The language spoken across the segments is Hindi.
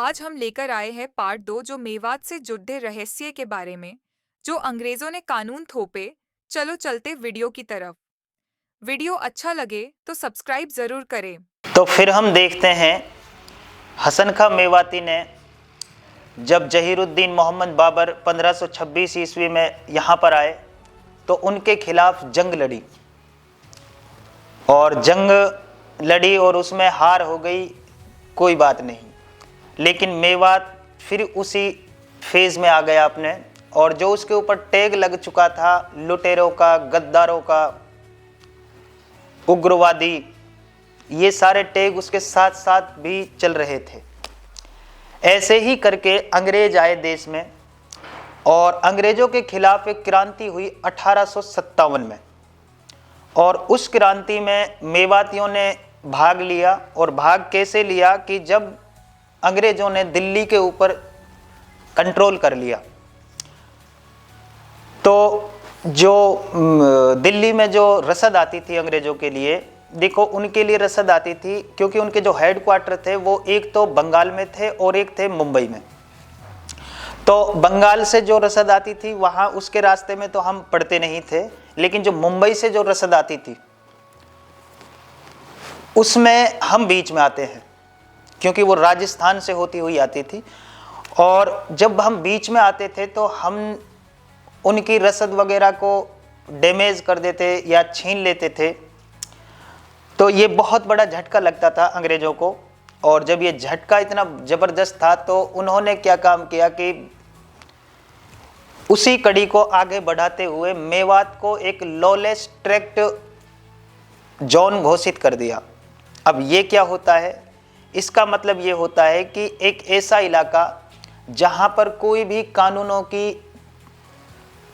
आज हम लेकर आए हैं पार्ट 2 जो मेवात से जुड़े रहस्य के बारे में जो अंग्रेजों ने कानून थोपे। चलो चलते वीडियो की तरफ। वीडियो अच्छा लगे तो सब्सक्राइब जरूर करें। तो फिर हम देखते हैं हसन खां मेवाती ने जब जहीरुद्दीन मोहम्मद बाबर 1526 ईस्वी में यहाँ पर आए तो उनके खिलाफ जंग लड़ी और और उसमें हार हो गई। कोई बात नहीं, लेकिन मेवात फिर उसी फेज में आ गया अपने, और जो उसके ऊपर टैग लग चुका था लुटेरों का, गद्दारों का, उग्रवादी, ये सारे टैग उसके साथ साथ भी चल रहे थे। ऐसे ही करके अंग्रेज आए देश में और अंग्रेजों के खिलाफ एक क्रांति हुई 1857 में, और उस क्रांति में मेवातियों ने भाग लिया। और भाग कैसे लिया कि जब अंग्रेजों ने दिल्ली के ऊपर कंट्रोल कर लिया तो जो दिल्ली में जो रसद आती थी अंग्रेजों के लिए, देखो उनके लिए रसद आती थी क्योंकि उनके जो हेड क्वार्टर थे वो एक तो बंगाल में थे और एक थे मुंबई में। तो बंगाल से जो रसद आती थी वहाँ उसके रास्ते में तो हम पढ़ते नहीं थे, लेकिन जो मुंबई से जो रसद आती थी उसमें हम बीच में आते हैं क्योंकि वो राजस्थान से होती हुई आती थी। और जब हम बीच में आते थे तो हम उनकी रसद वगैरह को डैमेज कर देते या छीन लेते थे। तो ये बहुत बड़ा झटका लगता था अंग्रेजों को, और जब ये झटका इतना ज़बरदस्त था तो उन्होंने क्या काम किया कि उसी कड़ी को आगे बढ़ाते हुए मेवात को एक लॉलेस ट्रैक्ट जोन घोषित कर दिया। अब ये क्या होता है? इसका मतलब ये होता है कि एक ऐसा इलाका जहां पर कोई भी कानूनों की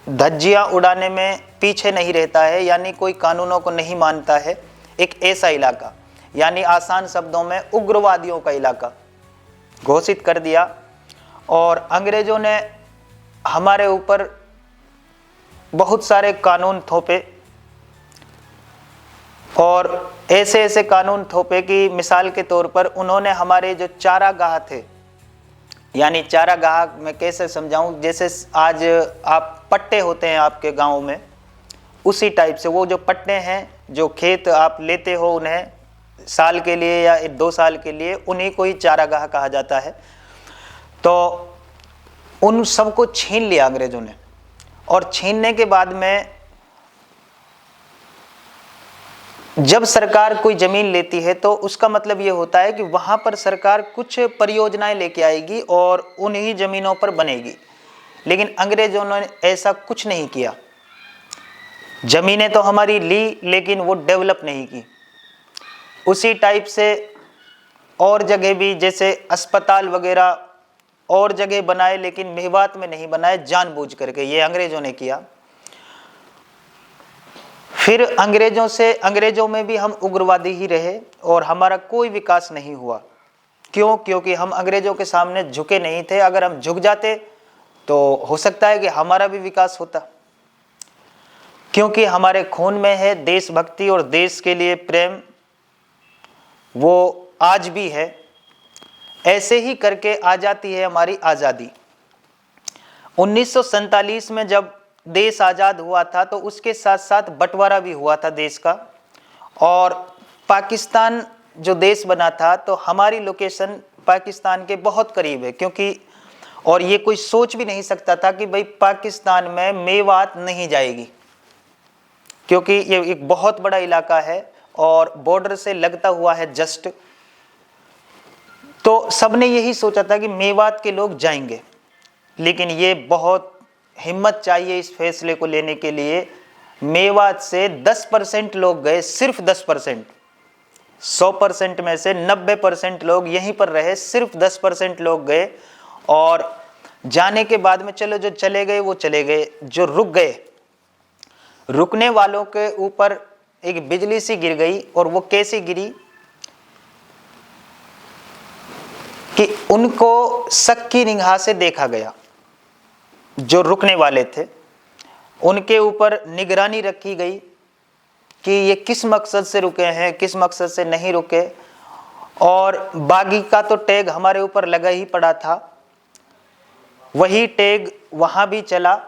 धज्जियां उड़ाने में पीछे नहीं रहता है, यानी कोई कानूनों को नहीं मानता है, एक ऐसा इलाका, यानी आसान शब्दों में उग्रवादियों का इलाका घोषित कर दिया। और अंग्रेजों ने हमारे ऊपर बहुत सारे कानून थोपे, और ऐसे ऐसे कानून थोपे कि मिसाल के तौर पर उन्होंने हमारे जो चारागाह थे, यानी चारागाह मैं कैसे समझाऊं, जैसे आज आप पट्टे होते हैं आपके गांव में, उसी टाइप से वो जो पट्टे हैं, जो खेत आप लेते हो उन्हें साल के लिए या 2 साल के लिए, उन्हीं को ही चारागाह कहा जाता है। तो उन सबको छीन लिया अंग्रेजों ने, और छीनने के बाद में जब सरकार कोई ज़मीन लेती है तो उसका मतलब ये होता है कि वहाँ पर सरकार कुछ परियोजनाएं लेके आएगी और उन्हीं ज़मीनों पर बनेगी। लेकिन अंग्रेजों ने ऐसा कुछ नहीं किया। ज़मीनें तो हमारी ली, लेकिन वो डेवलप नहीं की। उसी टाइप से और जगह भी, जैसे अस्पताल वगैरह और जगह बनाए, लेकिन मेवात में नहीं बनाए, जानबूझ करके ये अंग्रेजों ने किया। फिर अंग्रेजों में भी हम उग्रवादी ही रहे और हमारा कोई विकास नहीं हुआ। क्यों? क्योंकि हम अंग्रेजों के सामने झुके नहीं थे। अगर हम झुक जाते तो हो सकता है कि हमारा भी विकास होता, क्योंकि हमारे खून में है देशभक्ति और देश के लिए प्रेम, वो आज भी है। ऐसे ही करके आ जाती है हमारी आज़ादी। 1947 में जब देश आज़ाद हुआ था तो उसके साथ साथ बंटवारा भी हुआ था देश का, और पाकिस्तान जो देश बना था तो हमारी लोकेशन पाकिस्तान के बहुत करीब है, क्योंकि और ये कोई सोच भी नहीं सकता था कि भाई पाकिस्तान में मेवात नहीं जाएगी, क्योंकि ये एक बहुत बड़ा इलाका है और बॉर्डर से लगता हुआ है जस्ट। तो सबने यही सोचा था कि मेवात के लोग जाएंगे, लेकिन ये बहुत हिम्मत चाहिए इस फैसले को लेने के लिए। मेवात से 10% लोग गए, सिर्फ 10%। 100% में से 90% लोग यहीं पर रहे, सिर्फ 10% लोग गए। और जाने के बाद में चलो जो चले गए वो चले गए, जो रुक गए, रुकने वालों के ऊपर एक बिजली सी गिर गई। और वो कैसी गिरी कि उनको शक की निगाह से देखा गया। जो रुकने वाले थे उनके ऊपर निगरानी रखी गई कि ये किस मकसद से रुके हैं, किस मकसद से नहीं रुके। और बागी का तो टैग हमारे ऊपर लगा ही पड़ा था, वही टैग वहां भी चला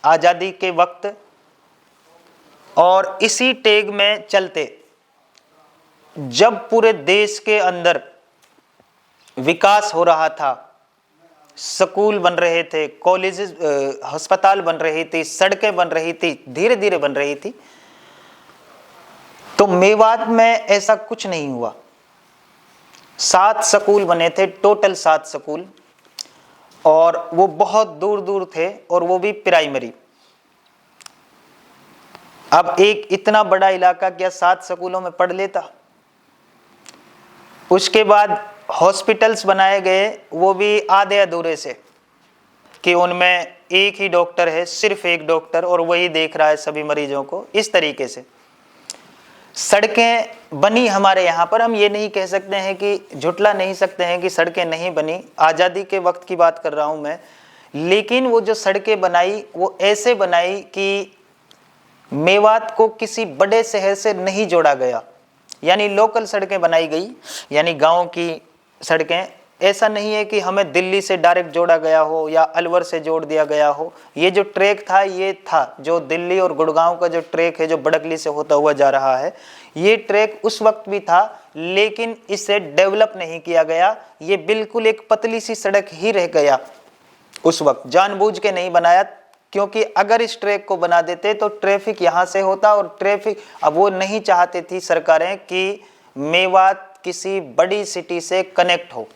आजादी के वक्त। और इसी टैग में चलते जब पूरे देश के अंदर विकास हो रहा था, स्कूल बन रहे थे, कॉलेजेस, अस्पताल बन रही थी, सड़कें बन रही थी, धीरे धीरे बन रही थी, तो मेवात में ऐसा कुछ नहीं हुआ। 7 स्कूल बने थे, टोटल 7 स्कूल, और वो बहुत दूर दूर थे, और वो भी प्राइमरी। अब एक इतना बड़ा इलाका क्या 7 स्कूलों में पढ़ लेता? उसके बाद हॉस्पिटल्स बनाए गए, वो भी आधे अधूरे से, कि उनमें एक ही डॉक्टर है, सिर्फ एक डॉक्टर, और वही देख रहा है सभी मरीजों को। इस तरीके से सड़कें बनी हमारे यहाँ पर। हम ये नहीं कह सकते हैं कि, झुटला नहीं सकते हैं कि सड़कें नहीं बनी, आज़ादी के वक्त की बात कर रहा हूँ मैं। लेकिन वो जो सड़कें बनाई वो ऐसे बनाई कि मेवात को किसी बड़े शहर से नहीं जोड़ा गया, यानी लोकल सड़कें बनाई गई, यानी गांव की सड़कें। ऐसा नहीं है कि हमें दिल्ली से डायरेक्ट जोड़ा गया हो या अलवर से जोड़ दिया गया हो। ये जो ट्रैक था, ये था जो दिल्ली और गुड़गांव का जो ट्रैक है, जो बड़गली से होता हुआ जा रहा है, ये ट्रैक उस वक्त भी था, लेकिन इसे डेवलप नहीं किया गया। ये बिल्कुल एक पतली सी सड़क ही रह गया उस वक्त, जानबूझ के नहीं बनाया, क्योंकि अगर इस ट्रैक को बना देते तो ट्रैफिक यहाँ से होता, और ट्रैफिक, अब वो नहीं चाहती थी सरकारें कि मेवात किसी बड़ी सिटी से कनेक्ट हो।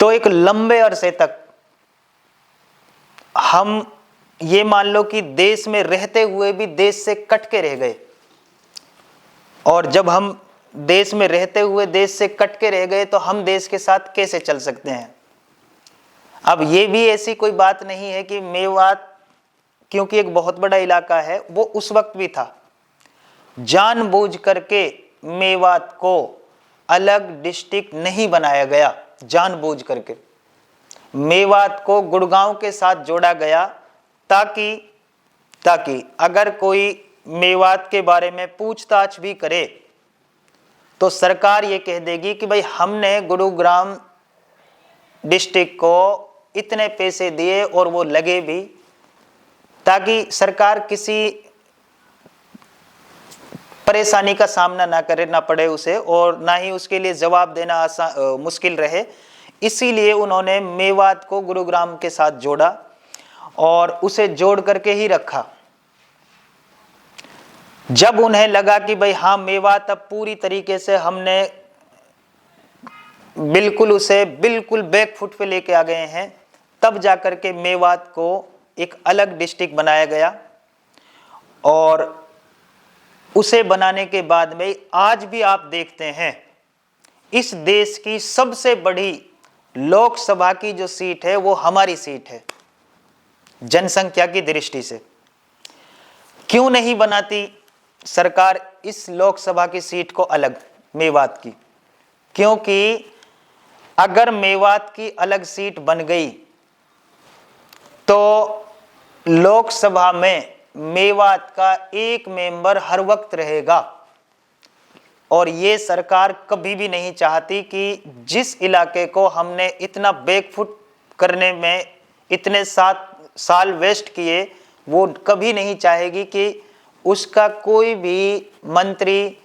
तो एक लंबे अरसे तक हम ये मान लो कि देश में रहते हुए भी देश से कट के रह गए, और जब हम देश में रहते हुए देश से कट के रह गए तो हम देश के साथ कैसे चल सकते हैं? अब ये भी ऐसी कोई बात नहीं है कि मेवात, क्योंकि एक बहुत बड़ा इलाका है, वो उस वक्त भी था। जानबूझ करके मेवात को अलग डिस्ट्रिक्ट नहीं बनाया गया, जानबूझ करके मेवात को गुड़गांव के साथ जोड़ा गया, ताकि अगर कोई मेवात के बारे में पूछताछ भी करे तो सरकार ये कह देगी कि भाई हमने गुरुग्राम डिस्ट्रिक्ट को इतने पैसे दिए और वो लगे भी, ताकि सरकार किसी परेशानी का सामना ना पड़े उसे, और ना ही उसके लिए जवाब देना मुश्किल रहे। इसीलिए उन्होंने मेवात को गुरुग्राम के साथ जोड़ा और उसे जोड़ करके ही रखा। जब उन्हें लगा कि भाई हाँ, मेवात अब पूरी तरीके से हमने बिल्कुल बैक फुट पे लेके आ गए हैं, तब जाकर के मेवात को एक अलग डिस्ट्रिक्ट बनाया गया। और उसे बनाने के बाद में आज भी आप देखते हैं, इस देश की सबसे बड़ी लोकसभा की जो सीट है वो हमारी सीट है, जनसंख्या की दृष्टि से। क्यों नहीं बनाती सरकार इस लोकसभा की सीट को अलग मेवात की? क्योंकि अगर मेवात की अलग सीट बन गई तो लोकसभा में मेवात का एक मेंबर हर वक्त रहेगा, और ये सरकार कभी भी नहीं चाहती कि जिस इलाके को हमने इतना बैकफुट करने में इतने 7 साल वेस्ट किए, वो कभी नहीं चाहेगी कि उसका कोई भी मंत्री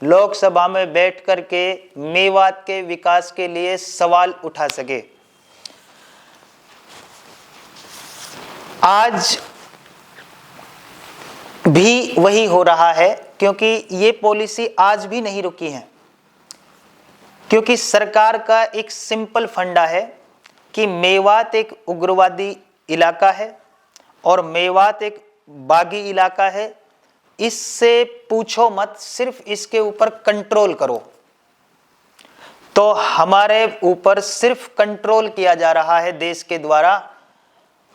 लोकसभा में बैठ करके मेवात के विकास के लिए सवाल उठा सके। आज भी वही हो रहा है, क्योंकि ये पॉलिसी आज भी नहीं रुकी है, क्योंकि सरकार का एक सिंपल फंडा है कि मेवात एक उग्रवादी इलाका है और मेवात एक बागी इलाका है, इससे पूछो मत, सिर्फ इसके ऊपर कंट्रोल करो। तो हमारे ऊपर सिर्फ कंट्रोल किया जा रहा है देश के द्वारा,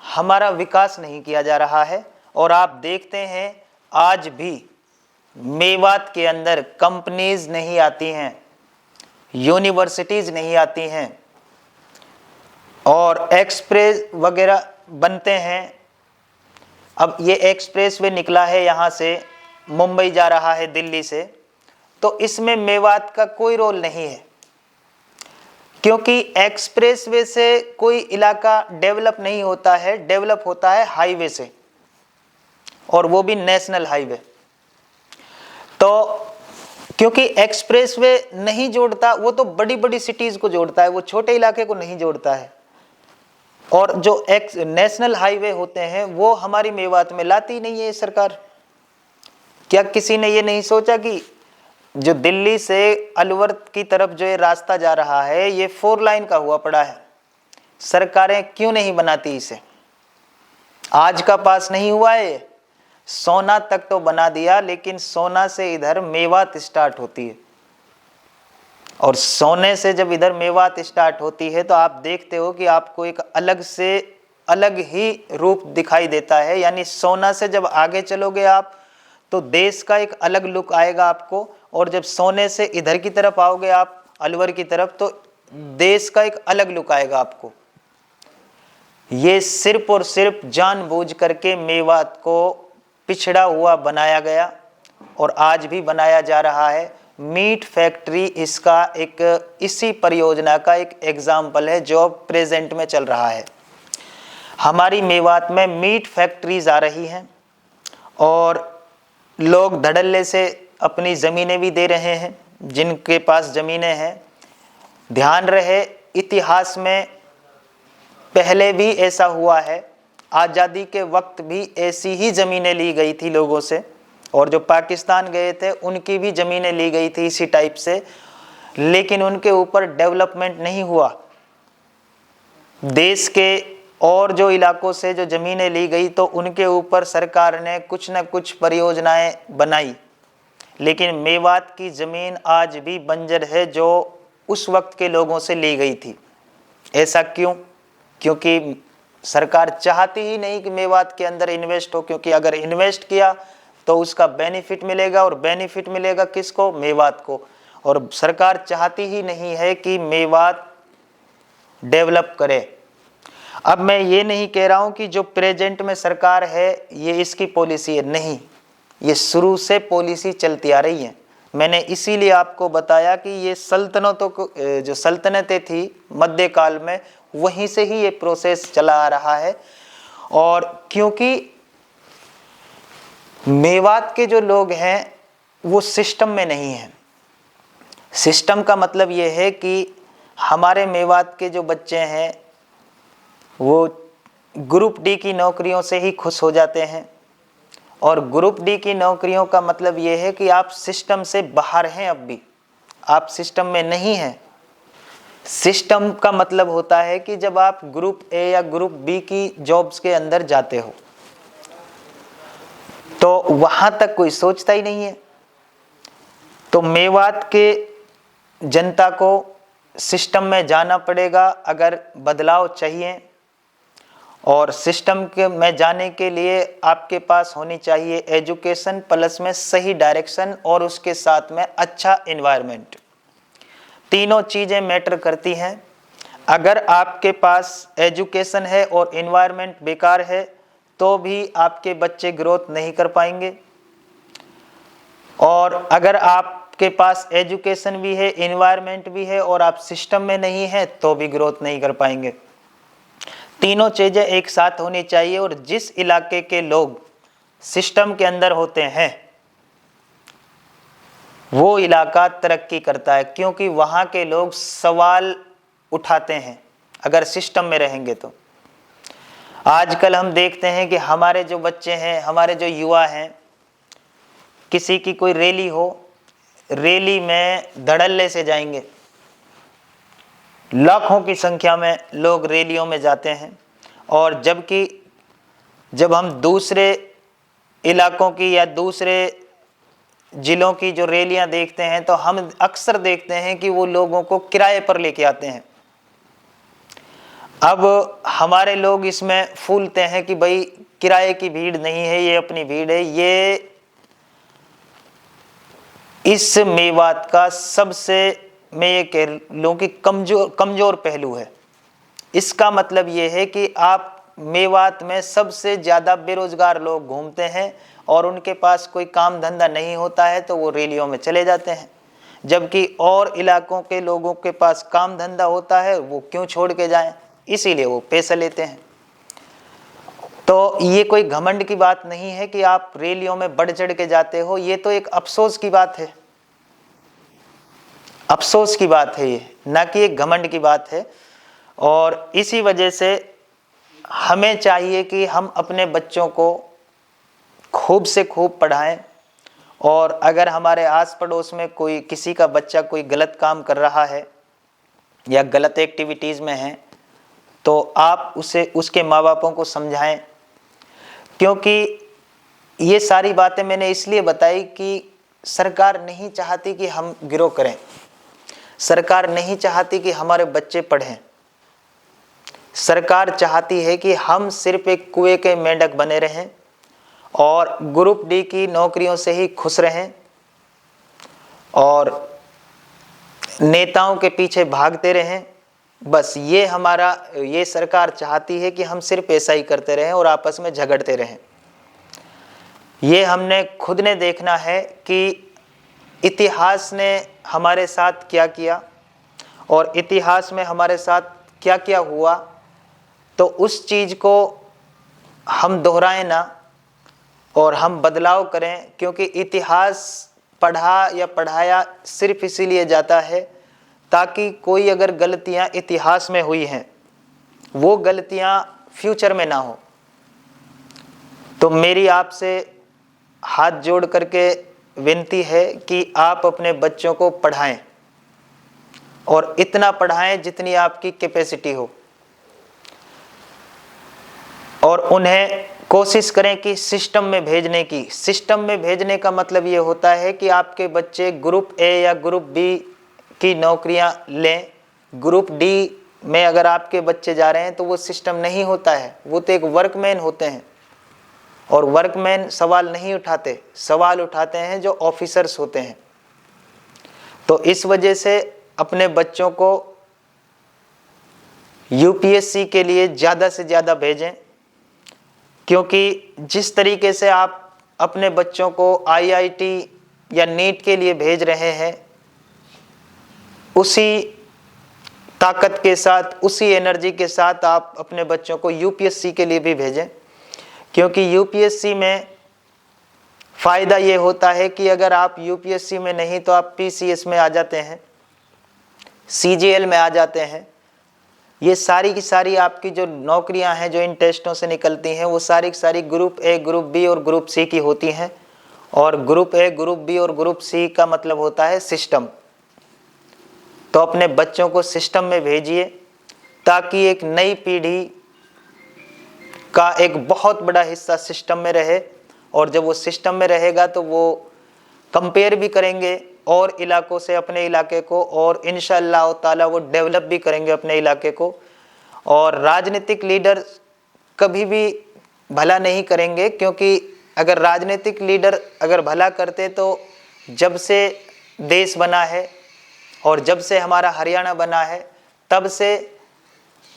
हमारा विकास नहीं किया जा रहा है। और आप देखते हैं आज भी मेवात के अंदर कंपनीज नहीं आती हैं, यूनिवर्सिटीज नहीं आती हैं, और एक्सप्रेस वगैरह बनते हैं। अब ये एक्सप्रेस वे निकला है, यहाँ से मुंबई जा रहा है दिल्ली से, तो इसमें मेवात का कोई रोल नहीं है, क्योंकि एक्सप्रेसवे से कोई इलाका डेवलप नहीं होता है, डेवलप होता है हाईवे से, और वो भी नेशनल हाईवे। तो क्योंकि एक्सप्रेसवे नहीं जोड़ता, वो तो बड़ी बड़ी सिटीज को जोड़ता है, वो छोटे इलाके को नहीं जोड़ता है। और जो नेशनल हाईवे होते हैं वो हमारी मेवात में लाती नहीं है सरकार। क्या किसी ने ये नहीं सोचा कि जो दिल्ली से अलवर की तरफ जो ये रास्ता जा रहा है ये 4 लाइन का हुआ पड़ा है, सरकारें क्यों नहीं बनाती इसे? आज का पास नहीं हुआ है, सोना तक तो बना दिया, लेकिन सोना से इधर मेवात स्टार्ट होती है, और सोने से जब इधर मेवात स्टार्ट होती है तो आप देखते हो कि आपको एक अलग ही रूप दिखाई देता है। यानी सोना से जब आगे चलोगे आप तो देश का एक अलग लुक आएगा आपको, और जब सोने से इधर की तरफ आओगे आप अलवर की तरफ तो देश का एक अलग लुक आएगा आपको। ये सिर्फ और सिर्फ जानबूझ करके मेवात को पिछड़ा हुआ बनाया गया, और आज भी बनाया जा रहा है। मीट फैक्ट्री इसका एक इसी परियोजना का एक एग्जाम्पल है जो प्रेजेंट में चल रहा है। हमारी मेवात में मीट फैक्ट्रीज आ रही हैं, और लोग धड़ल्ले से अपनी ज़मीनें भी दे रहे हैं जिनके पास ज़मीनें हैं। ध्यान रहे, इतिहास में पहले भी ऐसा हुआ है, आज़ादी के वक्त भी ऐसी ही ज़मीनें ली गई थी लोगों से, और जो पाकिस्तान गए थे उनकी भी ज़मीनें ली गई थी इसी टाइप से, लेकिन उनके ऊपर डेवलपमेंट नहीं हुआ। देश के और जो इलाकों से जो ज़मीनें ली गई तो उनके ऊपर सरकार ने कुछ न कुछ परियोजनाएं बनाई, लेकिन मेवात की ज़मीन आज भी बंजर है जो उस वक्त के लोगों से ली गई थी। ऐसा क्यों? क्योंकि सरकार चाहती ही नहीं कि मेवात के अंदर इन्वेस्ट हो, क्योंकि अगर इन्वेस्ट किया तो उसका बेनिफिट मिलेगा, और बेनिफिट मिलेगा किसको? मेवात को। और सरकार चाहती ही नहीं है कि मेवात डेवलप करे। अब मैं ये नहीं कह रहा हूँ कि जो प्रेजेंट में सरकार है ये इसकी पॉलिसी है, नहीं, ये शुरू से पॉलिसी चलती आ रही है। मैंने इसीलिए आपको बताया कि ये सल्तनतों को, जो सल्तनतें थी मध्यकाल में, वहीं से ही ये प्रोसेस चला आ रहा है। और क्योंकि मेवात के जो लोग हैं वो सिस्टम में नहीं हैं। सिस्टम का मतलब ये है कि हमारे मेवात के जो बच्चे हैं वो ग्रुप डी की नौकरियों से ही खुश हो जाते हैं, और ग्रुप डी की नौकरियों का मतलब ये है कि आप सिस्टम से बाहर हैं, अब भी आप सिस्टम में नहीं हैं। सिस्टम का मतलब होता है कि जब आप ग्रुप ए या ग्रुप बी की जॉब्स के अंदर जाते हो तो वहां तक कोई सोचता ही नहीं है। तो मेवात के जनता को सिस्टम में जाना पड़ेगा अगर बदलाव चाहिए, और सिस्टम के में जाने के लिए आपके पास होनी चाहिए एजुकेशन प्लस में सही डायरेक्शन और उसके साथ में अच्छा एनवायरनमेंट। तीनों चीज़ें मैटर करती हैं। अगर आपके पास एजुकेशन है और एनवायरनमेंट बेकार है तो भी आपके बच्चे ग्रोथ नहीं कर पाएंगे, और अगर आपके पास एजुकेशन भी है, एनवायरनमेंट भी है और आप सिस्टम में नहीं हैं तो भी ग्रोथ नहीं कर पाएंगे। तीनों चीज़ें एक साथ होनी चाहिए, और जिस इलाके के लोग सिस्टम के अंदर होते हैं वो इलाका तरक्की करता है, क्योंकि वहाँ के लोग सवाल उठाते हैं अगर सिस्टम में रहेंगे तो। आजकल हम देखते हैं कि हमारे जो बच्चे हैं, हमारे जो युवा हैं, किसी की कोई रैली हो, रैली में धड़ल्ले से जाएंगे, लाखों की संख्या में लोग रैलियों में जाते हैं, और जबकि जब हम दूसरे इलाकों की या दूसरे जिलों की जो रैलियां देखते हैं तो हम अक्सर देखते हैं कि वो लोगों को किराए पर लेके आते हैं। अब हमारे लोग इसमें फूलते हैं कि भाई किराए की भीड़ नहीं है, ये अपनी भीड़ है। ये इस मेवात का सबसे, मैं ये कह लूँ कि कमज़ोर पहलू है। इसका मतलब ये है कि आप मेवात में सबसे ज़्यादा बेरोजगार लोग घूमते हैं और उनके पास कोई काम धंधा नहीं होता है तो वो रैलियों में चले जाते हैं, जबकि और इलाकों के लोगों के पास काम धंधा होता है, वो क्यों छोड़ के जाएं, इसीलिए वो पैसा लेते हैं। तो ये कोई घमंड की बात नहीं है कि आप रैलियों में बढ़ चढ़ के जाते हो, ये तो एक अफसोस की बात है, अफसोस की बात है ये, ना कि एक घमंड की बात है। और इसी वजह से हमें चाहिए कि हम अपने बच्चों को खूब से खूब पढ़ाएं, और अगर हमारे आस पड़ोस में कोई किसी का बच्चा कोई गलत काम कर रहा है या गलत एक्टिविटीज़ में है तो आप उसे उसके माँ बापों को समझाएं, क्योंकि ये सारी बातें मैंने इसलिए बताई कि सरकार नहीं चाहती कि हम गिरोह करें, सरकार नहीं चाहती कि हमारे बच्चे पढ़ें, सरकार चाहती है कि हम सिर्फ एक कुएं के मेंढक बने रहें और ग्रुप डी की नौकरियों से ही खुश रहें और नेताओं के पीछे भागते रहें। बस ये सरकार चाहती है कि हम सिर्फ ऐसा ही करते रहें और आपस में झगड़ते रहें। ये हमने खुद ने देखना है कि इतिहास ने हमारे साथ क्या किया और इतिहास में हमारे साथ क्या क्या हुआ, तो उस चीज़ को हम दोहराएं ना और हम बदलाव करें, क्योंकि इतिहास पढ़ा या पढ़ाया सिर्फ इसीलिए जाता है ताकि कोई अगर गलतियां इतिहास में हुई हैं वो गलतियां फ्यूचर में ना हो। तो मेरी आपसे हाथ जोड़ करके विनती है कि आप अपने बच्चों को पढ़ाएं और इतना पढ़ाएं जितनी आपकी कैपेसिटी हो, और उन्हें कोशिश करें कि सिस्टम में भेजने की। सिस्टम में भेजने का मतलब ये होता है कि आपके बच्चे ग्रुप ए या ग्रुप बी की नौकरियां लें। ग्रुप डी में अगर आपके बच्चे जा रहे हैं तो वो सिस्टम नहीं होता है, वो तो एक वर्कमैन होते हैं, और वर्कमैन सवाल नहीं उठाते, सवाल उठाते हैं जो ऑफिसर्स होते हैं। तो इस वजह से अपने बच्चों को यूपीएससी के लिए ज़्यादा से ज़्यादा भेजें, क्योंकि जिस तरीके से आप अपने बच्चों को आईआईटी या नीट के लिए भेज रहे हैं, उसी ताकत के साथ, उसी एनर्जी के साथ आप अपने बच्चों को यूपीएससी के लिए भी भेजें, क्योंकि यूपीएससी में फ़ायदा ये होता है कि अगर आप यूपीएससी में नहीं तो आप पीसीएस में आ जाते हैं, सीजीएल में आ जाते हैं। ये सारी की सारी आपकी जो नौकरियां हैं जो इन टेस्टों से निकलती हैं वो सारी की सारी ग्रुप ए, ग्रुप बी और ग्रुप सी की होती हैं। और ग्रुप ए, ग्रुप बी और ग्रुप सी का मतलब होता है सिस्टम। तो अपने बच्चों को सिस्टम में भेजिए ताकि एक नई पीढ़ी का एक बहुत बड़ा हिस्सा सिस्टम में रहे, और जब वो सिस्टम में रहेगा तो वो कंपेयर भी करेंगे और इलाकों से अपने इलाके को, और इंशाअल्लाह ताला वो डेवलप भी करेंगे अपने इलाके को। और राजनीतिक लीडर कभी भी भला नहीं करेंगे, क्योंकि अगर राजनीतिक लीडर अगर भला करते तो जब से देश बना है और जब से हमारा हरियाणा बना है तब से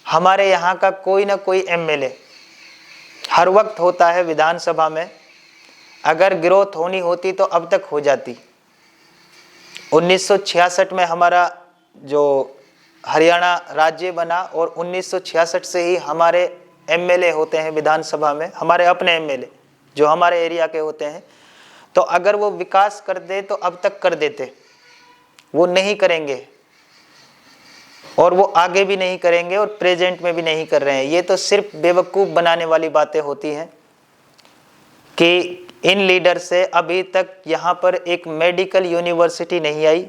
हमारे यहाँ का कोई ना कोई एमएलए हर वक्त होता है विधानसभा में। अगर ग्रोथ होनी होती तो अब तक हो जाती। 1966 में हमारा जो हरियाणा राज्य बना और 1966 से ही हमारे एमएलए होते हैं विधानसभा में, हमारे अपने एमएलए जो हमारे एरिया के होते हैं। तो अगर वो विकास कर दे तो अब तक कर देते, वो नहीं करेंगे और वो आगे भी नहीं करेंगे और प्रेजेंट में भी नहीं कर रहे हैं। ये तो सिर्फ बेवकूफ़ बनाने वाली बातें होती हैं कि इन लीडर से अभी तक यहाँ पर एक मेडिकल यूनिवर्सिटी नहीं आई,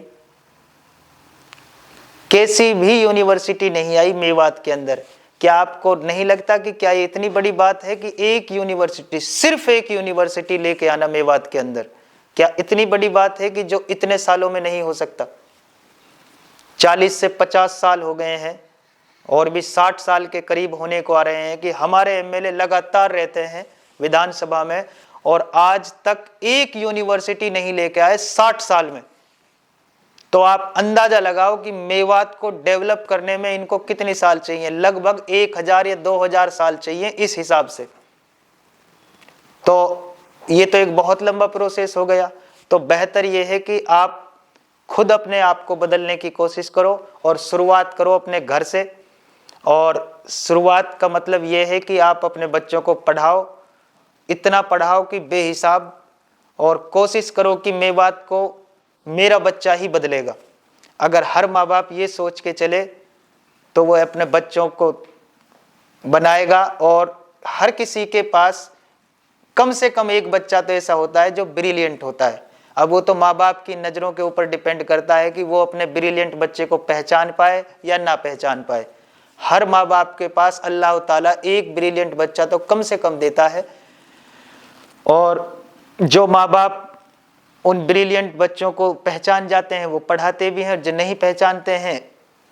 कैसी भी यूनिवर्सिटी नहीं आई मेवात के अंदर। क्या आपको नहीं लगता कि क्या ये इतनी बड़ी बात है कि एक यूनिवर्सिटी, सिर्फ एक यूनिवर्सिटी लेके आना मेवात के अंदर, क्या इतनी बड़ी बात है कि जो इतने सालों में नहीं हो सकता? 40 से 50 साल हो गए हैं और भी 60 साल के करीब होने को आ रहे हैं कि हमारे एमएलए लगातार रहते हैं विधानसभा में और आज तक एक यूनिवर्सिटी नहीं लेके आए 60 साल में। तो आप अंदाजा लगाओ कि मेवात को डेवलप करने में इनको कितने साल चाहिए। लगभग 1000 या 2000 साल चाहिए इस हिसाब से। तो ये तो एक बहुत लंबा प्रोसेस हो गया। तो बेहतर ये है कि आप खुद अपने आप को बदलने की कोशिश करो और शुरुआत करो अपने घर से। और शुरुआत का मतलब ये है कि आप अपने बच्चों को पढ़ाओ, इतना पढ़ाओ कि बेहिसाब, और कोशिश करो कि मेवात को मेरा बच्चा ही बदलेगा। अगर हर माँ बाप ये सोच के चले तो वो अपने बच्चों को बनाएगा। और हर किसी के पास कम से कम एक बच्चा तो ऐसा होता है जो ब्रिलियंट होता है। अब वो तो माँ बाप की नज़रों के ऊपर डिपेंड करता है कि वो अपने ब्रिलियंट बच्चे को पहचान पाए या ना पहचान पाए। हर माँ बाप के पास अल्लाह ताला एक ब्रिलियंट बच्चा तो कम से कम देता है। और जो माँ बाप उन ब्रिलियंट बच्चों को पहचान जाते हैं वो पढ़ाते भी हैं, जो नहीं पहचानते हैं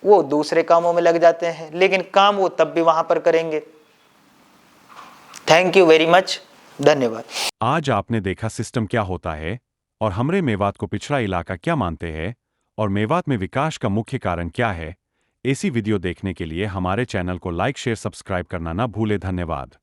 वो दूसरे कामों में लग जाते हैं, लेकिन काम वो तब भी वहां पर करेंगे। थैंक यू वेरी मच, धन्यवाद। आज आपने देखा सिस्टम क्या होता है और हमरे मेवात को पिछड़ा इलाका क्या मानते हैं और मेवात में विकास का मुख्य कारण क्या है। ऐसी वीडियो देखने के लिए हमारे चैनल को लाइक शेयर सब्सक्राइब करना ना भूले। धन्यवाद।